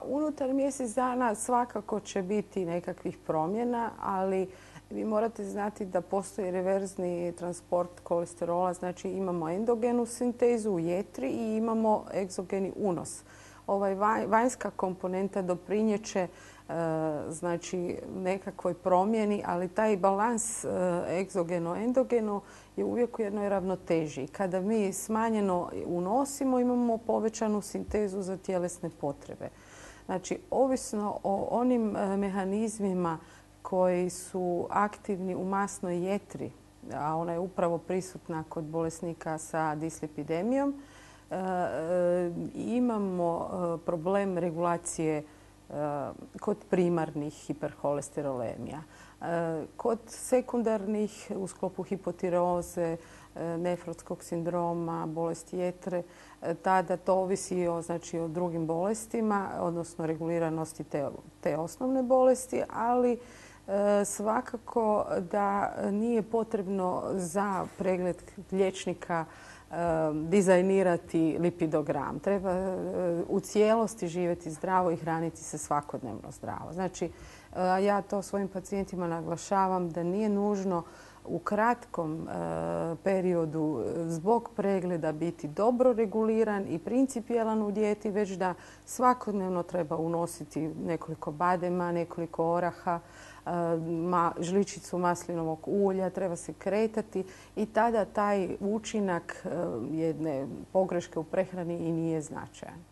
Unutar mjesec dana svakako će biti nekakvih promjena, ali vi morate znati da postoji reverzni transport kolesterola, znači imamo endogenu sintezu u jetri i imamo egzogeni unos. Vanjska komponenta doprinjeće znači nekakvoj promjeni, ali taj balans egzogeno-endogeno je uvijek u jednoj ravnoteži. Kada mi smanjeno unosimo, imamo povećanu sintezu za tjelesne potrebe. Znači, ovisno o onim mehanizmima koji su aktivni u masnoj jetri, a ona je upravo prisutna kod bolesnika sa dislipidemijom, imamo problem regulacije kod primarnih hiperholesterolemija. Kod sekundarnih u sklopu hipotireoze, nefrotskog sindroma, bolesti jetre, tada to ovisi o drugim bolestima, odnosno reguliranosti te osnovne bolesti, ali svakako da nije potrebno za pregled liječnika dizajnirati lipidogram. Treba u cijelosti živjeti zdravo i hraniti se svakodnevno zdravo. Znači, ja to svojim pacijentima naglašavam da nije nužno u kratkom periodu zbog pregleda biti dobro reguliran i principijelan u dijeti, već da svakodnevno treba unositi nekoliko badema, nekoliko oraha, žličicu maslinovog ulja, treba se kretati i tada taj učinak jedne pogreške u prehrani i nije značajan.